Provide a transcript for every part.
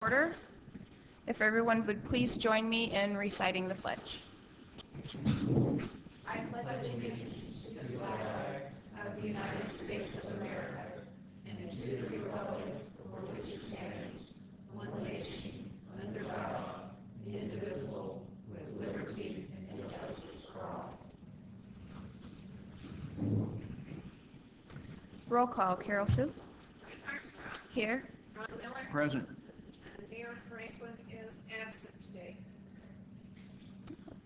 order. If everyone would please join me in reciting the pledge. I pledge allegiance to the flag of the United States of America and to the republic for which it stands, one nation, under God, indivisible, with liberty and justice for all. Roll call. Carol Sue. Chris Armstrong. Here. Ron Miller. Present. And Mayor Franklin is absent today.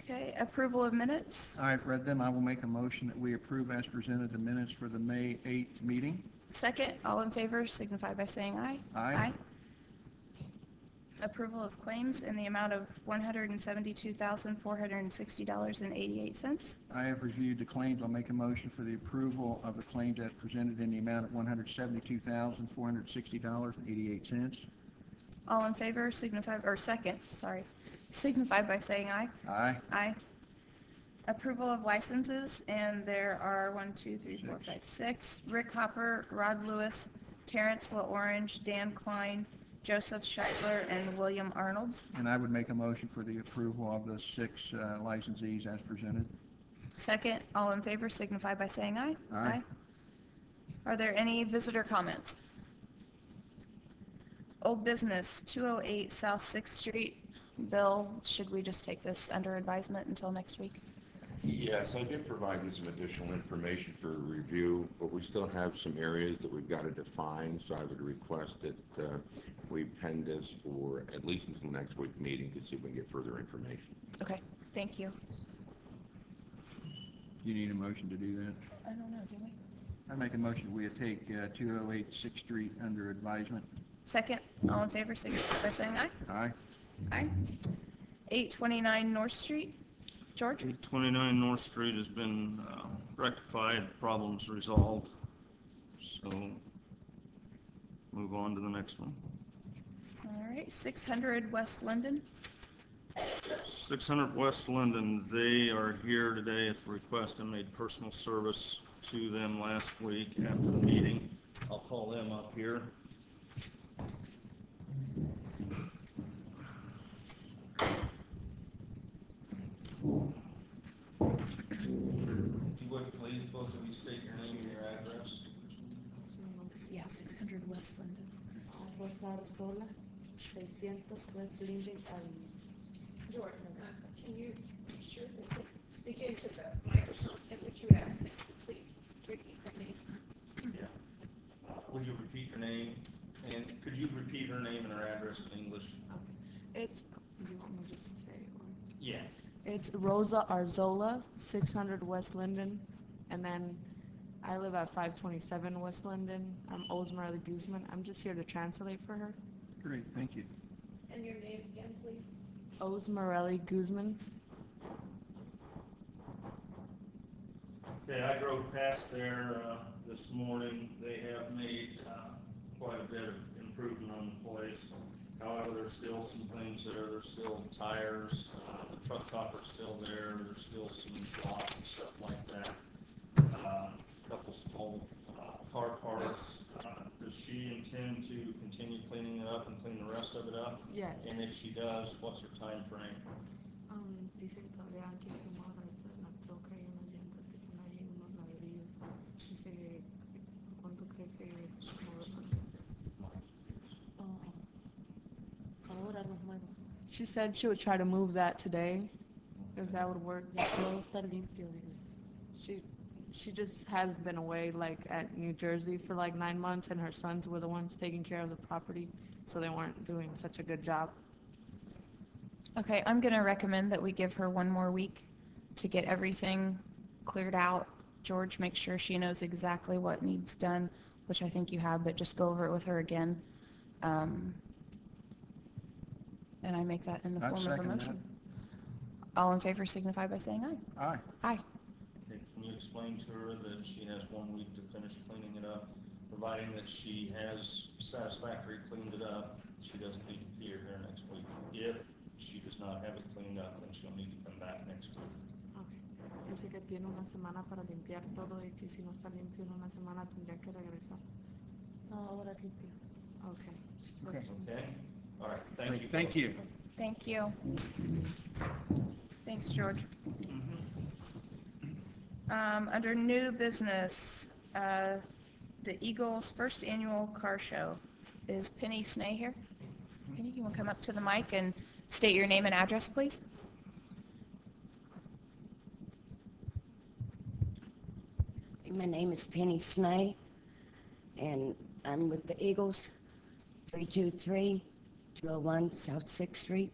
Okay. Approval of minutes. I've read them. I will make a motion that we approve as presented the minutes for the May 8th meeting. Second. All in favor signify by saying aye. Aye. Approval of claims in the amount of $172,460.88. I have reviewed the claims. I'll make a motion for the approval of the claims as presented in the amount of $172,460.88. All in favor signify by saying aye. Aye. Aye. Approval of licenses, and there are 6. Rick Hopper, Rod Lewis, Terrence LaOrange, Dan Klein, Joseph Scheitler, and William Arnold. And I would make a motion for the approval of the 6 licensees as presented. Second. All in favor signify by saying aye. Aye. Are there any visitor comments? Old business, 208 South 6th Street. Bill, should we just take this under advisement until next week? Yes, I did provide you some additional information for review, but we still have some areas that we've got to define, so I would request that we pen this for at least until next week's meeting to see if we can get further information. Okay, thank you. You need a motion to do that? I don't know, do we? I make a motion we take 208 6th Street under advisement. Second. All in favor signify by saying aye. Aye. Aye. 829 North Street. George? 829 North Street has been rectified, problems resolved, so move on to the next one. All right, 600 West Linden. 600 West Linden, they are here today at the request. I made personal service to them last week after the meeting. I'll call them up here. If you would please, both of you state your name and your address. Yeah, 600 West Linden. Rosar Sola, 600 West Linden Avenue. George, can you speak into the microphone at which you asked it? Please repeat the name. Yeah. Would you repeat your name? And could you repeat her name and her address in English? It's, do you want me just to say it? Yeah. It's Rosa Arzola, 600 West Linden, and then I live at 527 West Linden. I'm Osmarly Guzman. I'm just here to translate for her. Great, thank you. And your name again, please? Osmarly Guzman. Okay, I drove past there this morning. They have made quite a bit of improvement on the place. However, there's still some things there. There's still tires. The truck topper's still there. There's still some blocks and stuff like that. A couple small car parts. Does she intend to continue cleaning it up and clean the rest of it up? Yes. And if she does, what's her time frame? Dice que todavía hay que acomodar esto en la troca y unas llantas que están ahí, unos ladrillos. Dice que cuánto cree que ahora los muevo. She said she would try to move that today, if that would work. Todo está limpio. She just has been away, like at New Jersey for like 9 months, and her sons were the ones taking care of the property, so they weren't doing such a good job. Okay, I'm going to recommend that we give her 1 more week to get everything cleared out. George, make sure she knows exactly what needs done, which I think you have, but just go over it with her again. And I make that in the I'd form of a second motion. All in favor signify by saying aye. Aye. Aye. Okay, can you explain to her that she has 1 week to finish cleaning it up, providing that she has satisfactorily cleaned it up? She doesn't need to be here next week. If she does not have it cleaned up, then she'll need to come back next week. Okay. Dice que tiene una semana para limpiar todo y que si no está limpio en una semana tendría que regresar. Ahora limpio. Okay. Okay. Okay? All right. Great, thank you. Thank you. Thanks, George. Under new business, the Eagles' first annual car show. Is Penny Snay here? Penny, you want to come up to the mic and state your name and address, please? My name is Penny Snay, and I'm with the Eagles, 323-201 South 6th Street.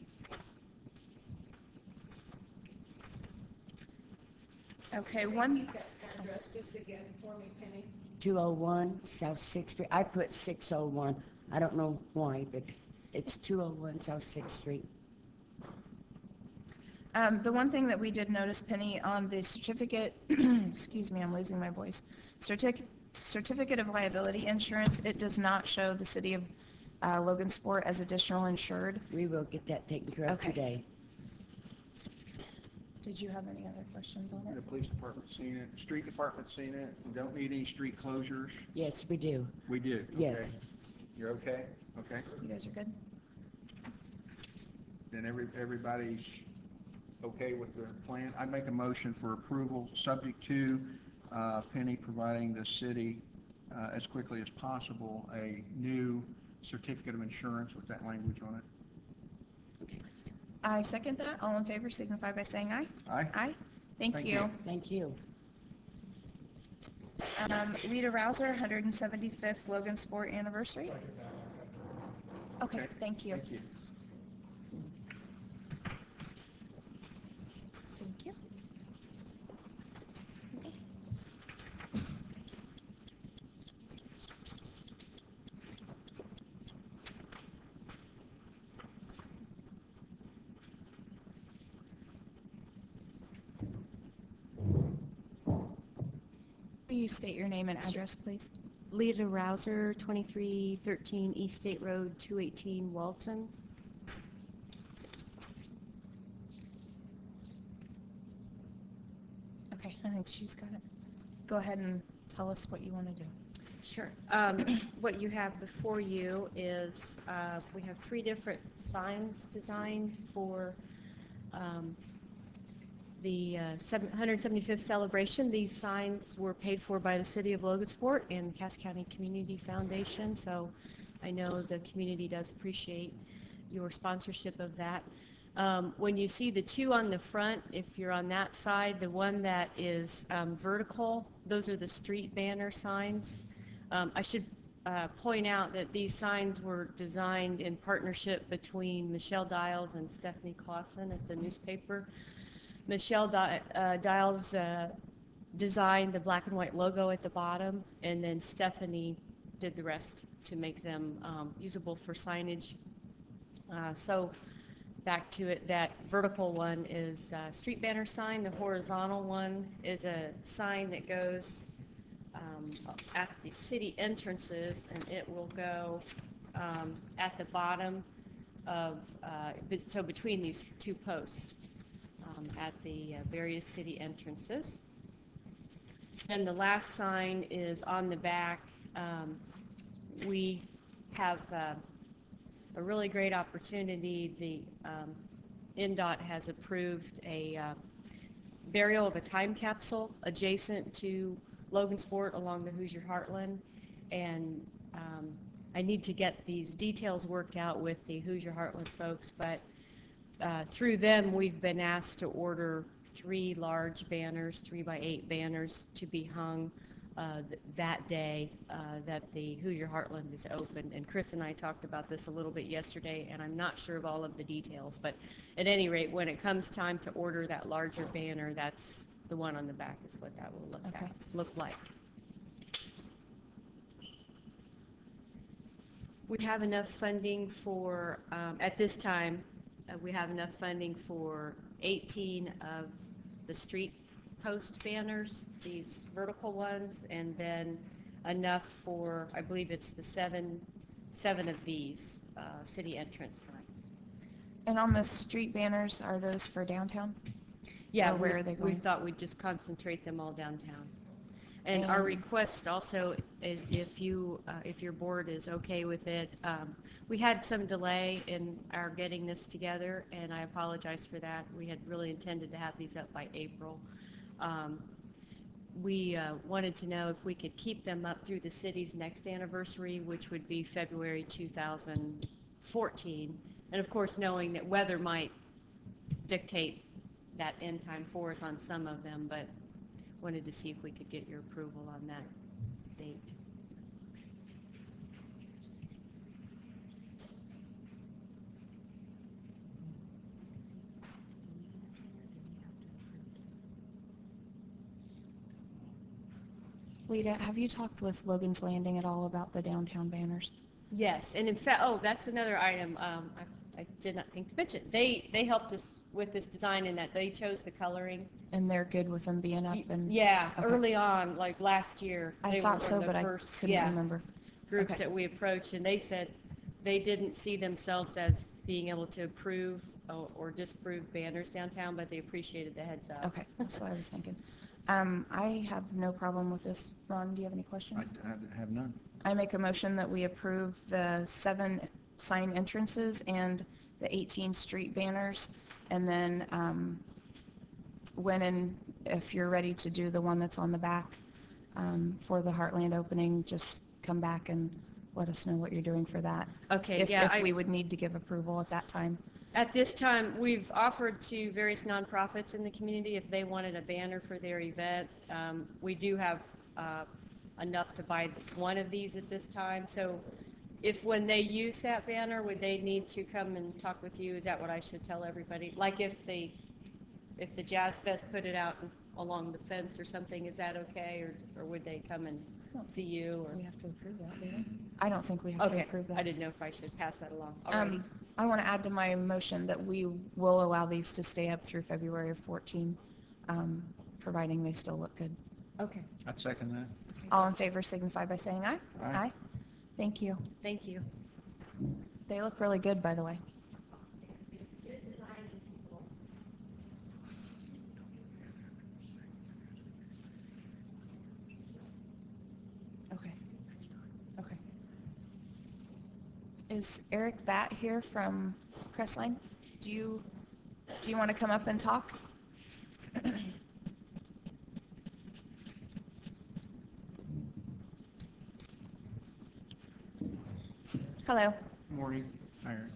Okay, Repeat that address just again for me, Penny. 201 South 6th Street. I put 601. I don't know why, but it's 201 South 6th Street. The one thing that we did notice, Penny, on the certificate, excuse me, I'm losing my voice, certificate of liability insurance, it does not show the city of Logansport as additional insured. We will get that taken care of Okay. today. Did you have any other questions on The it? police department seen it, street department seen it, we don't need any street closures. Yes, we do. We do, okay. Yes. You're okay? Okay. You guys are good? Then everybody's okay with the plan? I'd make a motion for approval, subject to Penny providing the city as quickly as possible a new certificate of insurance with that language on it. I second that. All in favor signify by saying aye. Aye? Aye. Thank Thank you. you. Thank you. Rita Rouser, 175th Logansport anniversary. Okay, thank you. Thank you. Thank you. Will you state your name and address, please? Lita Rouser, 2313 East State Road, 218 Walton. Okay, I think she's got it. Go ahead and tell us what you want to do. Sure. What you have before you is we have 3 different signs designed for the 175th celebration. These signs were paid for by the City of Logansport and Cass County Community Foundation, so I know the community does appreciate your sponsorship of that. When you see the 2 on the front, if you're on that side, the one that is vertical, those are the street banner signs. I should point out that these signs were designed in partnership between Michelle Dials and Stephanie Clausen at the newspaper. Michelle Dials designed the black and white logo at the bottom, and then Stephanie did the rest to make them usable for signage. So back to it, that vertical one is a street banner sign. The horizontal one is a sign that goes at the city entrances, and it will go at the bottom of, so between these 2 posts at the various city entrances. And the last sign is on the back. We have a really great opportunity. The NDOT has approved a burial of a time capsule adjacent to Logansport along the Hoosier Heartland, and I need to get these details worked out with the Hoosier Heartland folks, but through them we've been asked to order 3 large banners, 3x8 banners, to be hung that day that the Hoosier Heartland is open. And Chris and I talked about this a little bit yesterday, and I'm not sure of all of the details, but at any rate, when it comes time to order that larger banner, that's the one on the back is what that will look like. We have enough funding for, at this time, we have enough funding for 18 of the street post banners, these vertical ones, and then enough for, I believe it's the seven of these city entrance signs. And on the street banners, are those for downtown? Yeah, Or where are they we going? thought we'd just concentrate them all downtown. And our request also is if your board is okay with it, we had some delay in our getting this together, and I apologize for that. We had really intended to have these up by April. We wanted to know if we could keep them up through the city's next anniversary, which would be February 2014. And of course, knowing that weather might dictate that end time for us on some of them, but wanted to see if we could get your approval on that date. Lita, have you talked with Logan's Landing at all about the downtown banners? Yes, and in fact, oh, that's another item I did not think to mention. They helped us with this design in that they chose the coloring. And they're good with them being up and... Yeah, Okay. Early on, like last year. I they thought were so, one of but the I first, couldn't remember. groups Okay. that we approached, and they said they didn't see themselves as being able to approve or disapprove banners downtown, but they appreciated the heads up. Okay, that's what I was thinking. I have no problem with this. Ron, do you have any questions? I have none. I make a motion that we approve the 7 sign entrances and the 18 street banners, and then when and if you're ready to do the one that's on the back for the Heartland opening, just come back and let us know what you're doing for that. Okay, If we would need to give approval at that time. At this time, we've offered to various nonprofits in the community if they wanted a banner for their event. We do have enough to buy one of these at this time. So if when they use that banner, would they need to come and talk with you? Is that what I should tell everybody? Like if the Jazz Fest put it out along the fence or something, is that okay? Or would they come and see you? Or? We have to approve that, do we? I don't think we have to approve that. I didn't know if I should pass that along. Alrighty. I want to add to my motion that we will allow these to stay up through February of 14, providing they still look good. Okay. I'd second that. All in favor signify by saying aye. Aye. Thank you. Thank you. They look really good, by the way. Okay. Okay. Is Eric Batt here from Crestline? Do you want to come up and talk? Hello. Morning. All right.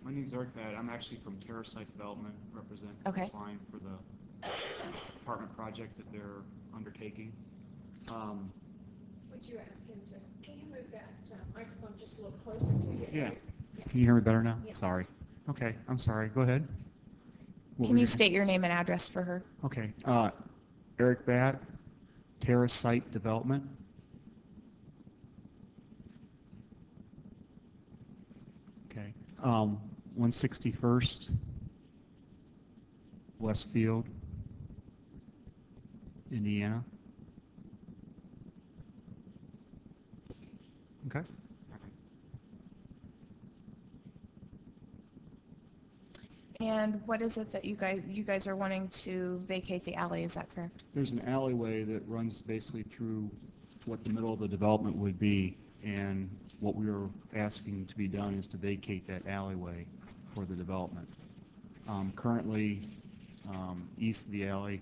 My name's Eric Bad. I'm actually from Terrace Site Development, represent Okay. Crestline for the apartment project that they're undertaking. Would you ask him to, can you move that microphone just a little closer to you? Yeah. Can you hear me better now? Yeah. Sorry. Okay, I'm sorry. Go ahead. What Can were you state your name and address for her? Okay. Eric Bad, Terrace Site Development. Okay. 161st Westfield, Indiana. Okay. And what is it that you guys are wanting to vacate the alley, is that correct? There's an alleyway that runs basically through what the middle of the development would be, and what we were asking to be done is to vacate that alleyway for the development. Currently, east of the alley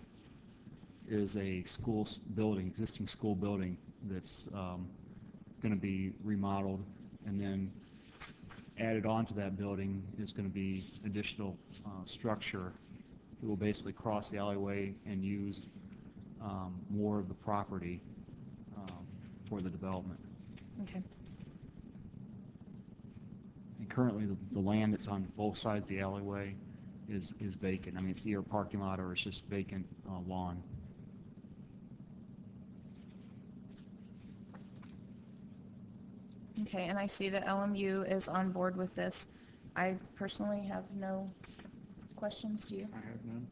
is a school building, existing school building that's going to be remodeled, and then added on to that building is going to be additional structure that will basically cross the alleyway and use more of the property for the development. Okay. And currently the land that's on both sides of the alleyway is vacant. I mean, it's either a parking lot or it's just vacant lawn. Okay, and I see that LMU is on board with this. I personally have no questions. Do you? I have none.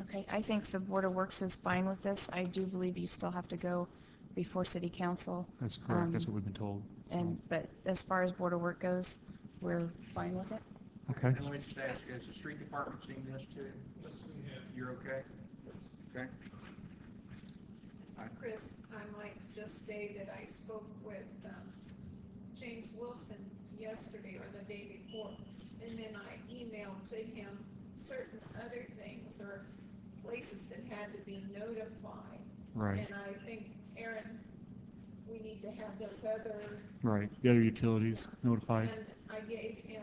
Okay, I think the Board of Works is fine with this. I do believe you still have to go before City Council. That's correct. That's what we've been told. But as far as Board of Work goes, we're fine with it. Okay. And let me just ask, has the street department seen this too? Yes, we have. You're okay? Okay. Chris, I might just say that I spoke with James Wilson yesterday or the day before, and then I emailed to him certain other things or places that had to be notified. Right. And I think, Aaron, we need to have those other, Right, the other utilities notified. and I gave him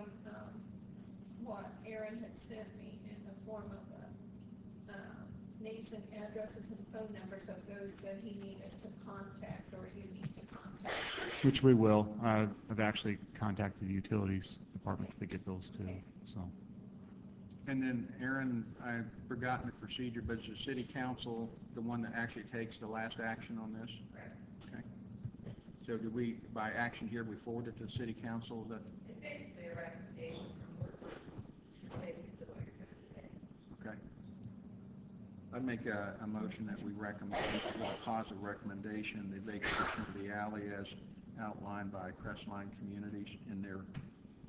what Aaron had sent me in the form of names and addresses and phone numbers of those that he needed to contact or you need to contact. Which we will. I've actually contacted the utilities department to get those too, so. And then, Aaron, I've forgotten the procedure, but is the city council the one that actually takes the last action on this? Correct. Okay. So do we, by action here, we forward it to the city council? Is that, It's basically a recommendation from board members, basically what you're going to do. okay. I'd make a motion that we recommend, with a positive recommendation, the vacation of the alley as outlined by Crestline Communities in their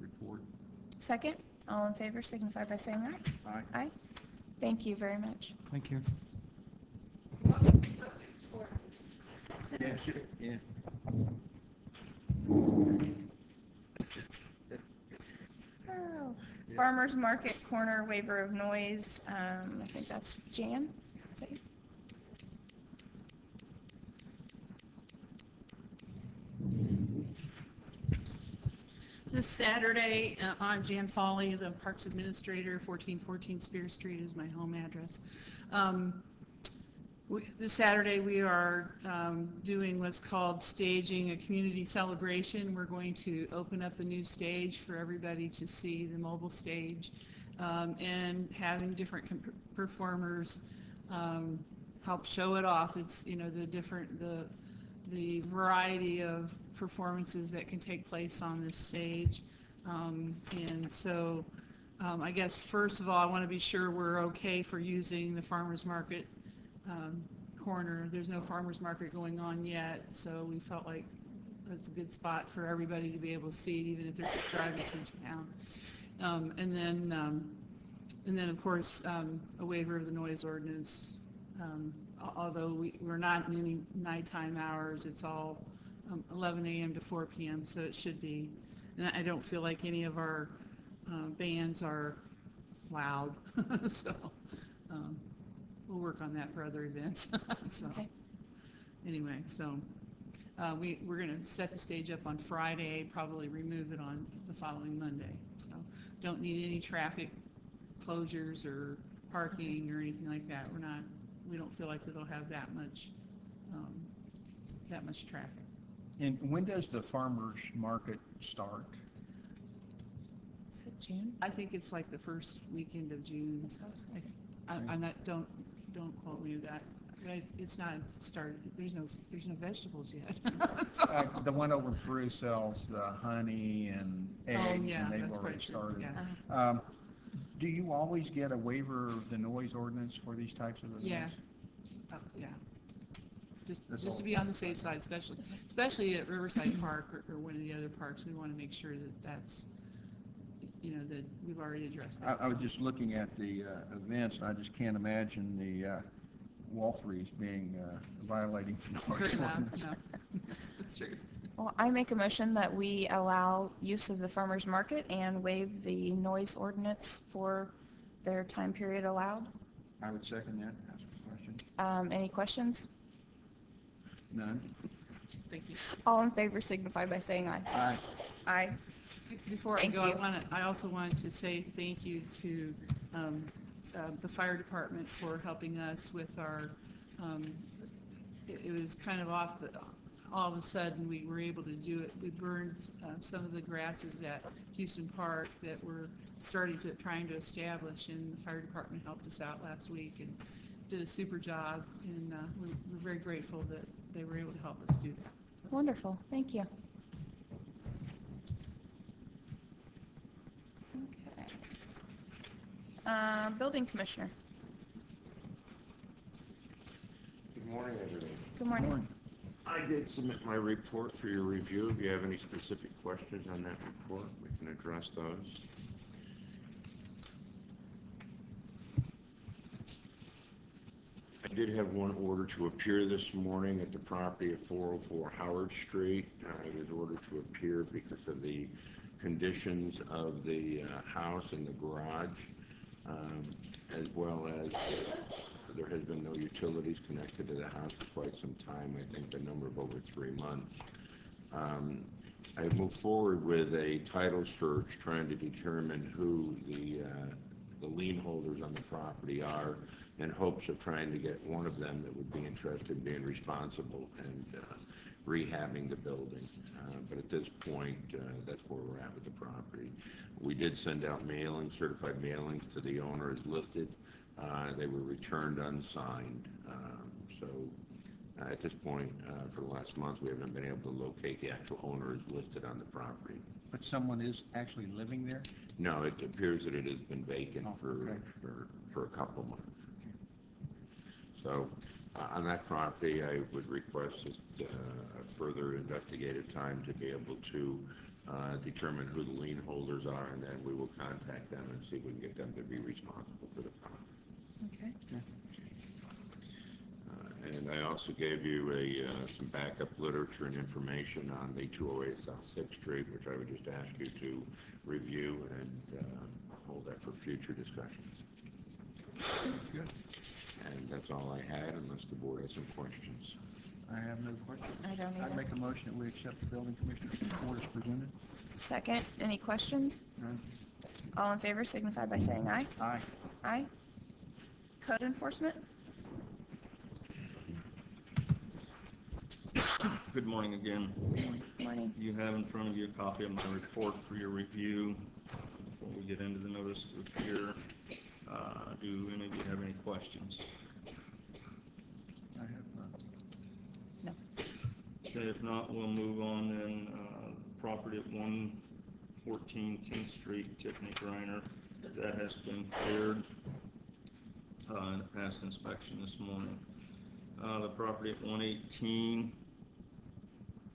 report. Second, all in favor signify by saying aye. Aye. Aye. Thank you very much. Thank you. Logansport. Yeah, sure. Yeah. Oh, Farmers Market corner waiver of noise, I think that's Jan. Is that you? This Saturday, I'm Jan Foley, the Parks Administrator, 1414 Spear Street is my home address. This Saturday, we are doing what's called staging a community celebration. We're going to open up the new stage for everybody to see, the mobile stage, and having different performers help show it off. It's, you know, the variety of performances that can take place on this stage. And so I guess first of all, I want to be sure we're okay for using the farmers market corner. There's no farmers market going on yet, so we felt like that's a good spot for everybody to be able to see it, even if they're just driving through town. And then of course a waiver of the noise ordinance. Although we're not in any nighttime hours, it's all 11 a.m. to 4 p.m. So it should be. And I don't feel like any of our bands are loud, so we'll work on that for other events. So Okay. anyway, so we're going to set the stage up on Friday, probably remove it on the following Monday. So don't need any traffic closures or parking or anything like that. We don't feel like it'll have that much traffic. And when does the farmers market start? Is it June? I think it's like the first weekend of June. I'm not, don't quote me on that. But it's not started. There's no vegetables yet. The one over in Peru sells honey and eggs, yeah, and they've that's already right, started. yeah. Do you always get a waiver of the noise ordinance for these types of events? Yeah. Yeah. That's Just all. to be on the safe side, especially at Riverside Park or one of the other parks, we want to make sure that that's, you know, that we've already addressed that. I was just looking at the events, and I just can't imagine the Walthreys being violating the noise No, ordinance. no. That's true. Well, I make a motion that we allow use of the farmers market and waive the noise ordinance for their time period allowed. I would second that. Ask a question. Any questions? None? Thank you. All in favor signify by saying aye. Aye. Aye. Before I Thank go, you. I also wanted to say thank you to the fire department for helping us with our, it was kind of all of a sudden we were able to do it. We burned some of the grasses at Houston Park that we're trying to establish, and the fire department helped us out last week and did a super job, and we're very grateful that they were able to help us do that. Wonderful. Thank you. Okay. Building commissioner. Good morning, everyone. Good morning. I did submit my report for your review. If you have any specific questions on that report, we can address those. I did have one order to appear this morning at the property at 404 Howard Street. It was ordered to appear because of the conditions of the house and the garage, as well as there has been no utilities connected to the house for quite some time, I think the number of over 3 months. I moved forward with a title search trying to determine who the lien holders on the property are, in hopes of trying to get one of them that would be interested in being responsible and rehabbing the building. But at this point, that's where we're at with the property. We did send out mailings, certified mailings to the owner as listed. They were returned unsigned. So at this point, for the last month, we haven't been able to locate the actual owner as listed on the property. But someone is actually living there? No, it appears that it has been vacant okay. for a couple months. So on that property, I would request just further investigative time to be able to determine who the lien holders are, and then we will contact them and see if we can get them to be responsible for the property. Okay. And I also gave you some backup literature and information on the 208 South 6th Street, which I would just ask you to review and hold that for future discussions. Good. And that's all I had, unless the board has some questions. I have no questions. I don't either. I'd make a motion that we accept the building commissioner's report as presented. Second, any questions? None? All in favor signify by saying aye. Aye. Aye. Code enforcement? Good morning again. Morning. You have in front of you a copy of my report for your review. Before we get into the notice to appear, do any of you have any questions? I have none. No. Okay, if not, we'll move on then. Property at 114 10th Street, Tiffany Griner, that has been cleared in a past inspection this morning. The property at 118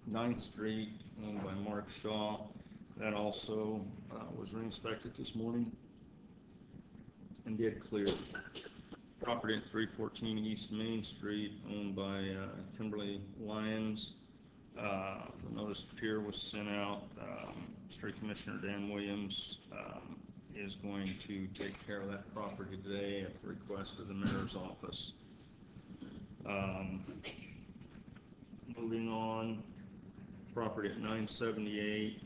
9th Street, owned by Mark Shaw, that also was re-inspected this morning and did clear. Property at 314 East Main Street, owned by Kimberly Lyons. The notice to appear was sent out. Street Commissioner Dan Williams is going to take care of that property today at the request of the mayor's office. Moving on, property at 978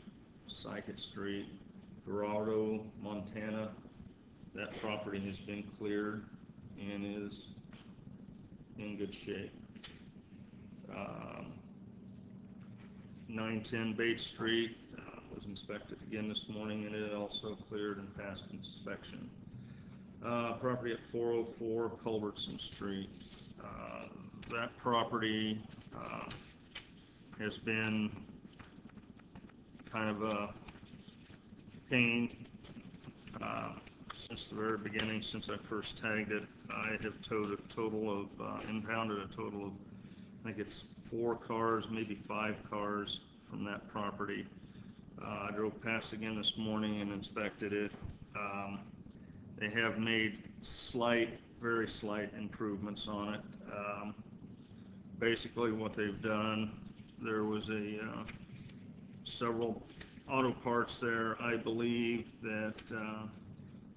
Sycott Street, Gerardo, Montana. That property has been cleared and is in good shape. 910 Bates Street was inspected again this morning, and it also cleared and passed inspection. Property at 404 Culbertson Street. That property has been kind of a pain since the very beginning. Since I first tagged it, I have towed a total of, impounded a total of, I think it's 4 cars, maybe 5 cars from that property. I drove past again this morning and inspected it. They have made slight, very slight improvements on it. Basically what they've done, there was several auto parts there. I believe that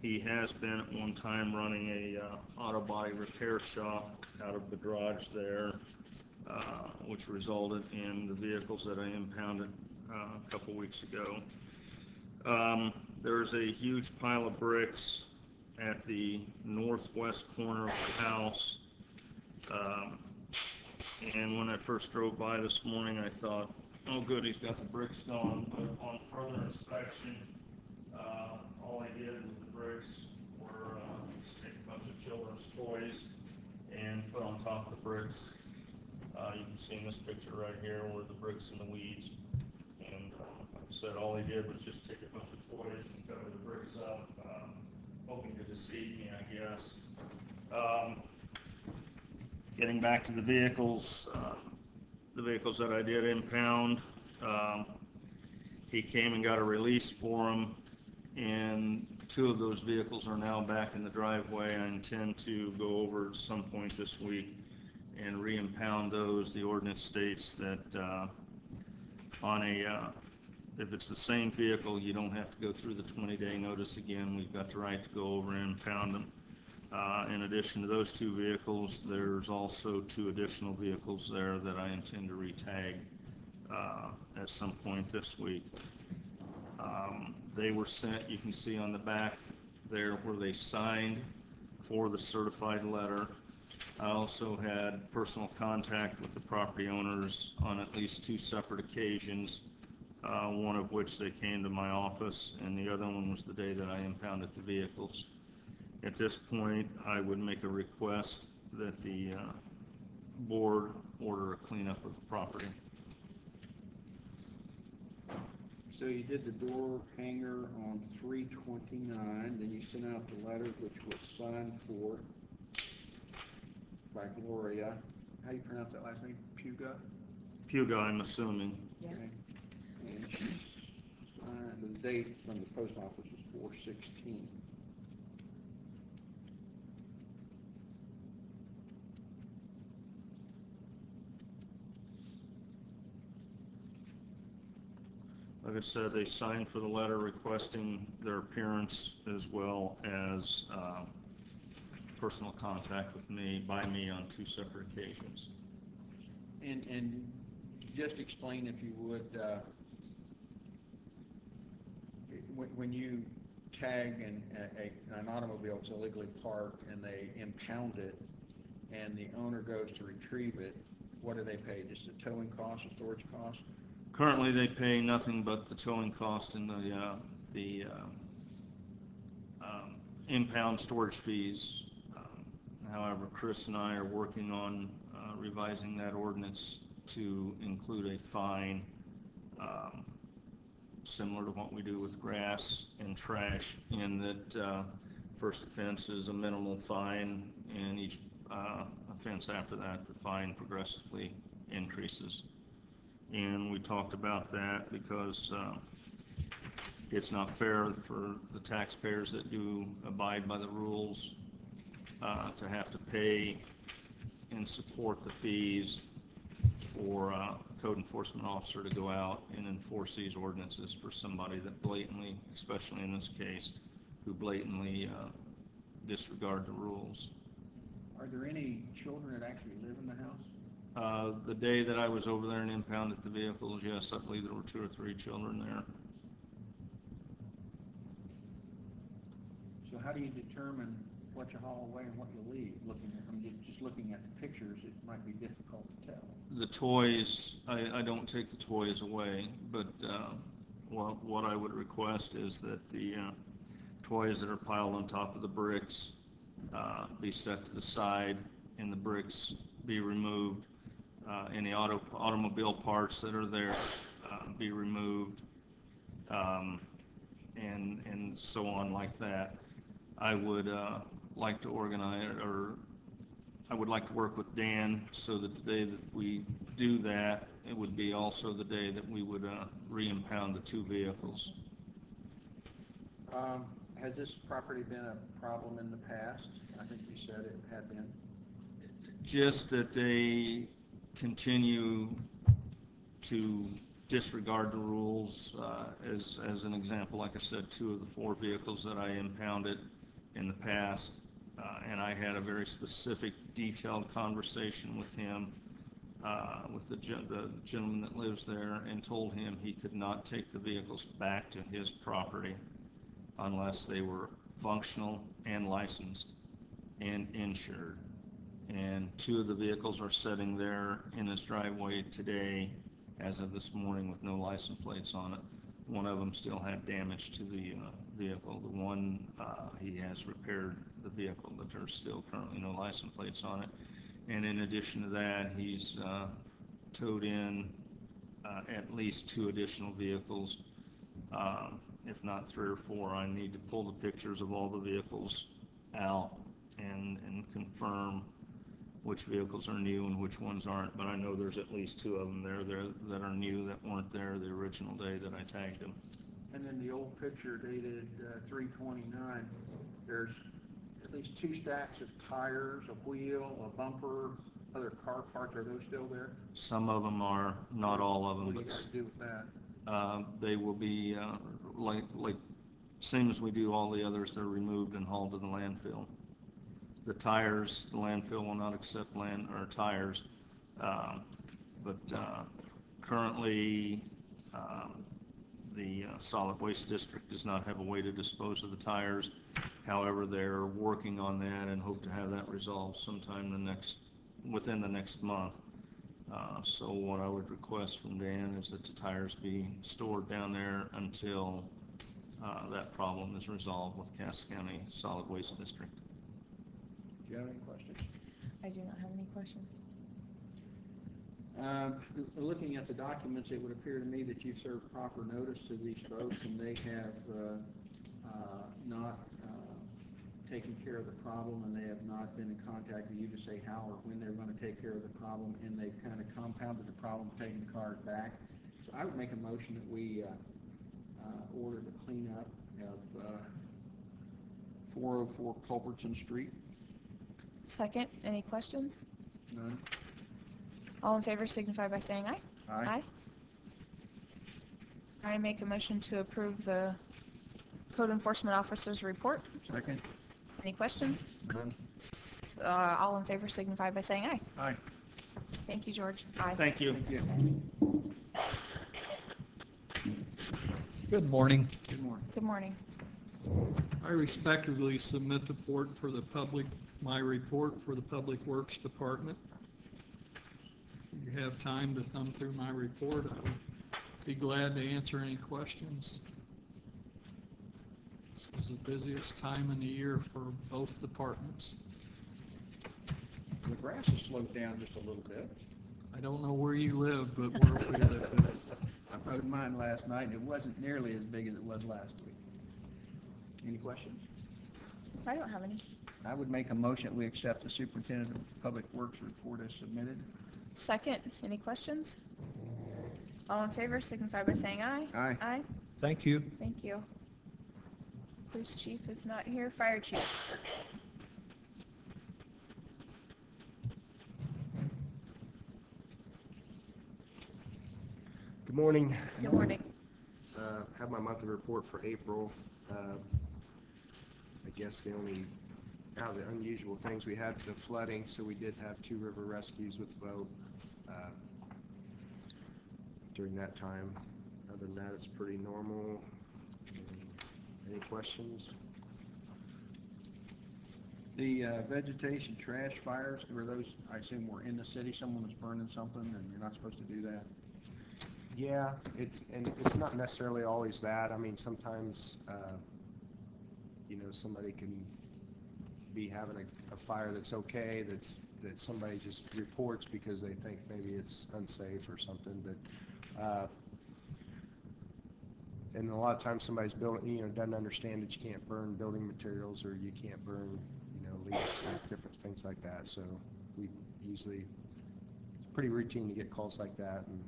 he has been at one time running a auto body repair shop out of the garage there, which resulted in the vehicles that I impounded a couple weeks ago. There's a huge pile of bricks at the northwest corner of the house. And when I first drove by this morning, I thought, oh good, he's got the bricks gone. But on further inspection, all I did with the bricks were just take a bunch of children's toys and put on top of the bricks. You can see in this picture right here where the bricks and the weeds. And like I said, all he did was just take a bunch of toys and cover the bricks up, hoping to deceive me, I guess. Getting back to the vehicles that I did impound, he came and got a release for them, and 2 of those vehicles are now back in the driveway. I intend to go over at some point this week and re-impound those. The ordinance states that if it's the same vehicle, you don't have to go through the 20-day notice again. We've got the right to go over and impound them. In addition to those 2 vehicles, there's also 2 additional vehicles there that I intend to re-tag at some point this week. They were sent, you can see on the back there where they signed for the certified letter. I also had personal contact with the property owners on at least 2 separate occasions, one of which they came to my office, and the other one was the day that I impounded the vehicles. At this point, I would make a request that the board order a cleanup of the property. So you did the door hanger on 3/29, then you sent out the letter which was signed for by Gloria. How do you pronounce that last name? Puga? Puga, I'm assuming. Yeah. Okay. And she signed, the date from the post office was 4/16. Like I said, they signed for the letter requesting their appearance as well as personal contact with me, by me on 2 separate occasions. And just explain, if you would, when you tag an automobile that's illegally parked and they impound it and the owner goes to retrieve it, what do they pay? Just a towing cost, a storage cost? Currently, they pay nothing but the towing cost and the impound storage fees. However, Chris and I are working on revising that ordinance to include a fine similar to what we do with grass and trash, in that first offense is a minimal fine, and each offense after that, the fine progressively increases. And we talked about that because it's not fair for the taxpayers that do abide by the rules to have to pay and support the fees for a code enforcement officer to go out and enforce these ordinances for somebody that blatantly, especially in this case, who blatantly disregard the rules. Are there any children that actually live in the house? The day that I was over there and impounded the vehicles, yes, I believe there were 2 or 3 children there. So how do you determine what you haul away and what you leave? Just looking at the pictures, it might be difficult to tell. The toys, I don't take the toys away, but what I would request is that the toys that are piled on top of the bricks be set to the side and the bricks be removed. Any automobile parts that are there be removed, and so on like that. I would like to organize, or I would like to work with Dan so that the day that we do that, it would be also the day that we would re-impound the 2 vehicles. Has this property been a problem in the past? I think you said it had been. Just that they continue to disregard the rules. As an example, like I said, 2 of the 4 vehicles that I impounded in the past, and I had a very specific, detailed conversation with him, with the gentleman that lives there, and told him he could not take the vehicles back to his property unless they were functional and licensed and insured. And 2 of the vehicles are sitting there in his driveway today, as of this morning, with no license plates on it. One of them still had damage to the vehicle. The one, he has repaired the vehicle, but there's still currently no license plates on it. And in addition to that, he's towed in at least 2 additional vehicles, if not 3 or 4. I need to pull the pictures of all the vehicles out and confirm which vehicles are new and which ones aren't, but I know there's at least 2 of them there that are new that weren't there the original day that I tagged them. And then the old picture dated 3/29, there's at least 2 stacks of tires, a wheel, a bumper, other car parts. Are those still there? Some of them are, not all of them, What do you but guys do with that? they will be, like, same as we do all the others, they're removed and hauled to the landfill. The tires, the landfill will not accept tires, but currently, the solid waste district does not have a way to dispose of the tires. However, they're working on that and hope to have that resolved sometime within the next month. So what I would request from Dan is that the tires be stored down there until that problem is resolved with Cass County Solid Waste District. Do you have any questions? I do not have any questions. Looking at the documents, it would appear to me that you've served proper notice to these folks, and they have not taken care of the problem, and they have not been in contact with you to say how or when they're going to take care of the problem, and they've kind of compounded the problem, taking the cars back. So I would make a motion that we order the cleanup of 404 Culbertson Street. Second, any questions? None? All in favor signify by saying aye. Aye. I make a motion to approve the code enforcement officer's report. Second? Any questions? None? All in favor signify by saying aye. Aye. Thank you, George. Aye. Thank you. Thank you. Good morning. Good morning. Good morning. I respectfully submit my report for the Public Works Department. If you have time to thumb through my report, I would be glad to answer any questions. This is the busiest time in the year for both departments. The grass has slowed down just a little bit. I don't know where you live, but where we live. I rode mine last night, and it wasn't nearly as big as it was last week. Any questions? I don't have any. I would make a motion that we accept the Superintendent of Public Works report as submitted. Second, any questions? All in favor signify by saying aye. Aye. Aye. Thank you. Thank you. Police chief is not here. Fire chief. Good morning. Good morning. Have my monthly report for April. I guess the only out of the unusual things we had the flooding, so we did have 2 river rescues with the boat during that time. Other than that, it's pretty normal. Any questions? The vegetation trash fires, were those, I assume, were in the city? Someone was burning something, and you're not supposed to do that? Yeah, it's not necessarily always that. I mean, sometimes, somebody can be having a fire that's okay, that somebody just reports because they think maybe it's unsafe or something. But and a lot of times somebody's building, doesn't understand that you can't burn building materials or you can't burn, leaves and different things like that. So we usually, it's pretty routine to get calls like that, and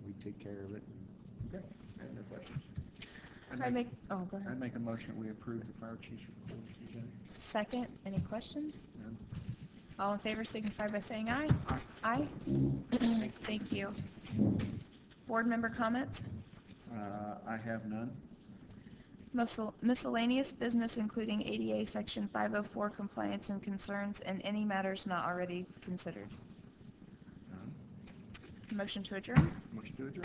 we take care of it. Okay. I have no questions. Go ahead. I'd make a motion that we approve the fire chief's report as presented. Second, any questions? None? All in favor signify by saying aye. Aye. Thank you. Board member comments? I have none. Miscellaneous business including ADA Section 504 compliance and concerns and any matters not already considered. None. Motion to adjourn? Motion to adjourn.